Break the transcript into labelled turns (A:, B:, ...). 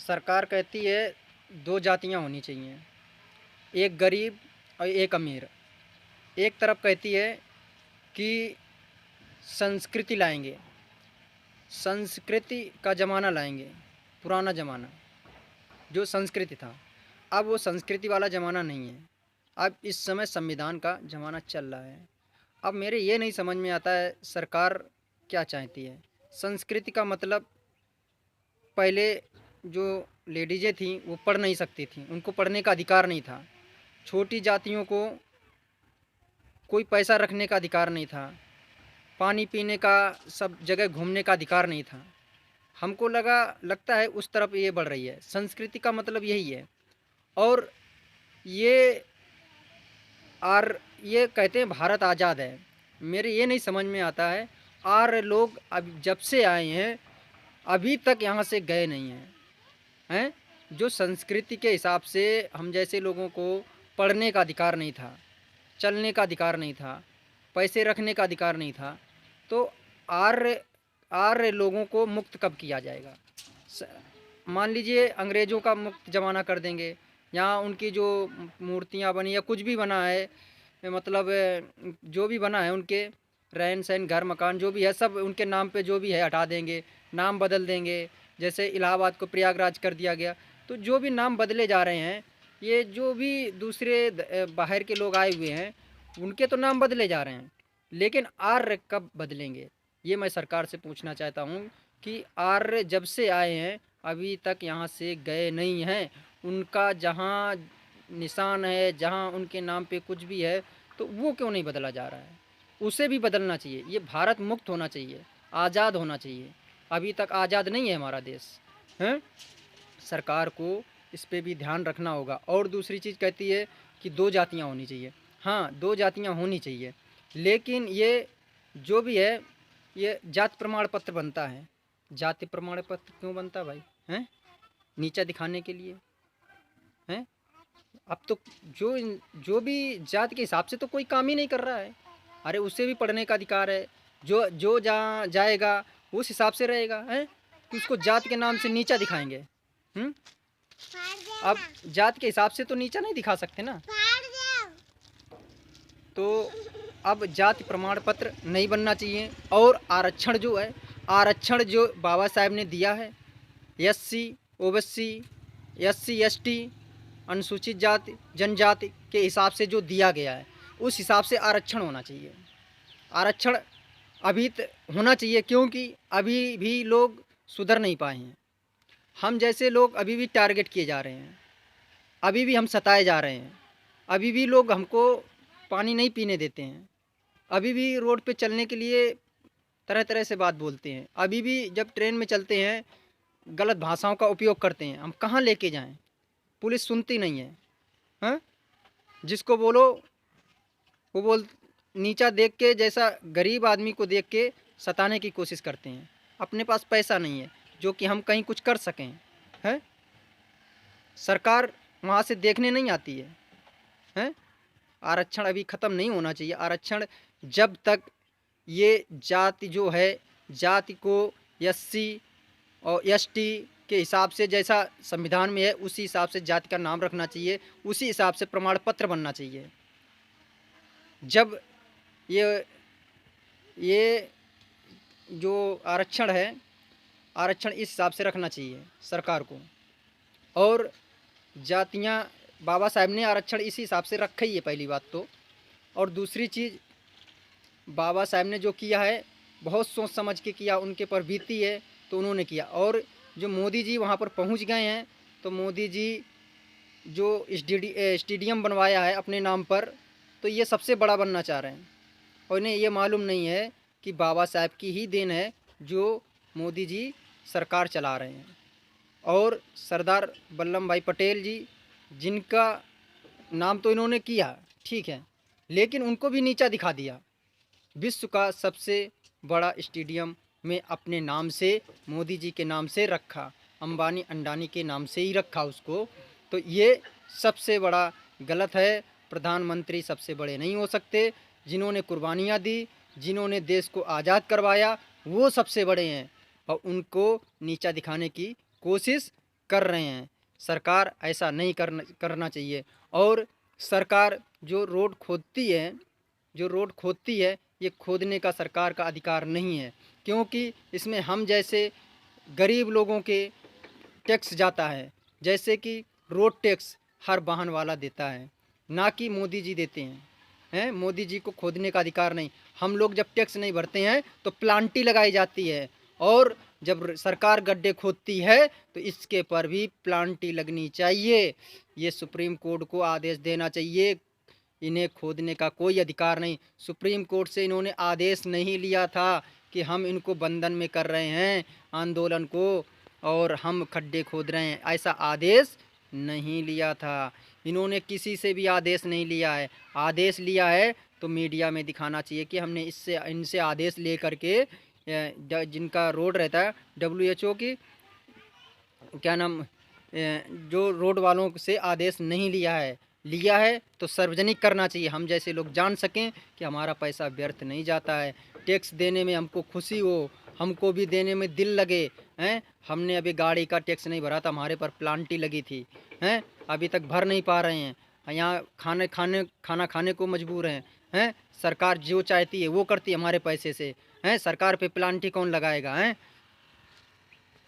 A: सरकार कहती है दो जातियाँ होनी चाहिए, एक गरीब और एक अमीर। एक तरफ कहती है कि संस्कृति लाएंगे, संस्कृति का ज़माना लाएंगे, पुराना ज़माना जो संस्कृति था। अब वो संस्कृति वाला ज़माना नहीं है, अब इस समय संविधान का ज़माना चल रहा है। अब मेरे ये नहीं समझ में आता है सरकार क्या चाहती है। संस्कृति का मतलब पहले जो लेडीज़ें थीं वो पढ़ नहीं सकती थीं, उनको पढ़ने का अधिकार नहीं था। छोटी जातियों को कोई पैसा रखने का अधिकार नहीं था, पानी पीने का, सब जगह घूमने का अधिकार नहीं था। हमको लगता है उस तरफ ये बढ़ रही है। संस्कृति का मतलब यही है। और ये और ये कहते हैं भारत आज़ाद है, मेरे ये नहीं समझ में आता है। और लोग अब जब से आए हैं अभी तक यहाँ से गए नहीं हैं। जो संस्कृति के हिसाब से हम जैसे लोगों को पढ़ने का अधिकार नहीं था, चलने का अधिकार नहीं था, पैसे रखने का अधिकार नहीं था, तो आर्य लोगों को मुक्त कब किया जाएगा। मान लीजिए अंग्रेज़ों का मुक्त ज़माना कर देंगे, यहाँ उनकी जो मूर्तियाँ बनी या कुछ भी बना है, मतलब जो भी बना है उनके रहन सहन घर मकान जो भी है सब उनके नाम पे जो भी है हटा देंगे, नाम बदल देंगे। जैसे इलाहाबाद को प्रयागराज कर दिया गया, तो जो भी नाम बदले जा रहे हैं, ये जो भी दूसरे बाहर के लोग आए हुए हैं उनके तो नाम बदले जा रहे हैं, लेकिन आर्य कब बदलेंगे ये मैं सरकार से पूछना चाहता हूँ कि आर्य जब से आए हैं अभी तक यहाँ से गए नहीं हैं। उनका जहाँ निशान है, जहाँ उनके नाम पे कुछ भी है, तो वो क्यों नहीं बदला जा रहा है। उसे भी बदलना चाहिए। ये भारत मुक्त होना चाहिए, आज़ाद होना चाहिए। अभी तक आज़ाद नहीं है हमारा देश हैं। सरकार को इस पे भी ध्यान रखना होगा। और दूसरी चीज़ कहती है कि दो जातियाँ होनी चाहिए। हाँ, दो जातियाँ होनी चाहिए, लेकिन ये जो भी है ये जाति प्रमाण पत्र बनता है। जाति प्रमाण पत्र क्यों बनता है भाई? हैं नीचा दिखाने के लिए हैं। अब तो जो भी जाति के हिसाब से तो कोई काम ही नहीं कर रहा है। अरे उसे भी पढ़ने का अधिकार है, जो जो जहाँ जाएगा उस हिसाब से रहेगा हैं, कि उसको जात के नाम से नीचा दिखाएंगे। अब जात के हिसाब से तो नीचा नहीं दिखा सकते ना। तो अब जाति प्रमाण पत्र नहीं बनना चाहिए। और आरक्षण जो है, आरक्षण जो बाबा साहब ने दिया है, एससी ओबीसी एससी एसटी अनुसूचित जाति जनजाति के हिसाब से जो दिया गया है उस हिसाब से आरक्षण होना चाहिए। आरक्षण अभी होना चाहिए, क्योंकि अभी भी लोग सुधर नहीं पाए हैं। हम जैसे लोग अभी भी टारगेट किए जा रहे हैं, अभी भी हम सताए जा रहे हैं, अभी भी लोग हमको पानी नहीं पीने देते हैं, अभी भी रोड पे चलने के लिए तरह तरह से बात बोलते हैं, अभी भी जब ट्रेन में चलते हैं गलत भाषाओं का उपयोग करते हैं। हम कहाँ लेके जाएं? पुलिस सुनती नहीं है। हाँ, जिसको बोलो वो बोल नीचा देख के, जैसा गरीब आदमी को देख के सताने की कोशिश करते हैं। अपने पास पैसा नहीं है जो कि हम कहीं कुछ कर सकें। हैं, सरकार वहाँ से देखने नहीं आती है। हैं, आरक्षण अभी ख़त्म नहीं होना चाहिए। आरक्षण जब तक ये जाति जो है, जाति को एससी और एसटी के हिसाब से जैसा संविधान में है उसी हिसाब से जाति का नाम रखना चाहिए, उसी हिसाब से प्रमाण पत्र बनना चाहिए। जब ये जो आरक्षण है, आरक्षण इस हिसाब से रखना चाहिए सरकार को। और जातियाँ बाबा साहब ने आरक्षण इसी हिसाब से रखा ही है, पहली बात तो। और दूसरी चीज़, बाबा साहब ने जो किया है बहुत सोच समझ के किया, उनके पर बीती है तो उन्होंने किया। और जो मोदी जी वहाँ पर पहुँच गए हैं, तो मोदी जी जो स्टेडियम बनवाया है अपने नाम पर, तो ये सबसे बड़ा बनना चाह रहे हैं। और इन्हें ये मालूम नहीं है कि बाबा साहब की ही देन है जो मोदी जी सरकार चला रहे हैं। और सरदार वल्लभ भाई पटेल जी, जिनका नाम तो इन्होंने किया ठीक है, लेकिन उनको भी नीचा दिखा दिया। विश्व का सबसे बड़ा स्टेडियम में अपने नाम से, मोदी जी के नाम से रखा, अंबानी अंडानी के नाम से ही रखा उसको। तो ये सबसे बड़ा गलत है। प्रधानमंत्री सबसे बड़े नहीं हो सकते। जिन्होंने कुर्बानियाँ दी, जिन्होंने देश को आज़ाद करवाया, वो सबसे बड़े हैं। और उनको नीचा दिखाने की कोशिश कर रहे हैं। सरकार ऐसा नहीं करना चाहिए। और सरकार जो रोड खोदती है ये खोदने का सरकार का अधिकार नहीं है, क्योंकि इसमें हम जैसे गरीब लोगों के टैक्स जाता है। जैसे कि रोड टैक्स हर वाहन वाला देता है, ना कि मोदी जी देते हैं। मोदी जी को खोदने का अधिकार नहीं। हम लोग जब टैक्स नहीं भरते हैं तो प्लांटी लगाई जाती है, और जब सरकार गड्ढे खोदती है तो इसके पर भी प्लांटी लगनी चाहिए। ये सुप्रीम कोर्ट को आदेश देना चाहिए। इन्हें खोदने का कोई अधिकार नहीं। सुप्रीम कोर्ट से इन्होंने आदेश नहीं लिया था कि हम इनको बंधन में कर रहे हैं आंदोलन को और हम खड्डे खोद रहे हैं, ऐसा आदेश नहीं लिया था। इन्होंने किसी से भी आदेश नहीं लिया है। आदेश लिया है तो मीडिया में दिखाना चाहिए कि हमने इनसे आदेश ले करके जिनका रोड रहता है WHO की क्या नाम जो रोड वालों से आदेश नहीं लिया है तो सार्वजनिक करना चाहिए। हम जैसे लोग जान सकें कि हमारा पैसा व्यर्थ नहीं जाता है। टैक्स देने में हमको खुशी हो, हमको भी देने में दिल लगे। हमने अभी गाड़ी का टैक्स नहीं भरा था, हमारे पर प्लांटी लगी थी। अभी तक भर नहीं पा रहे हैं, यहाँ खाना खाने को मजबूर हैं। सरकार जो चाहती है वो करती है हमारे पैसे से। सरकार पे प्लांटी कौन लगाएगा?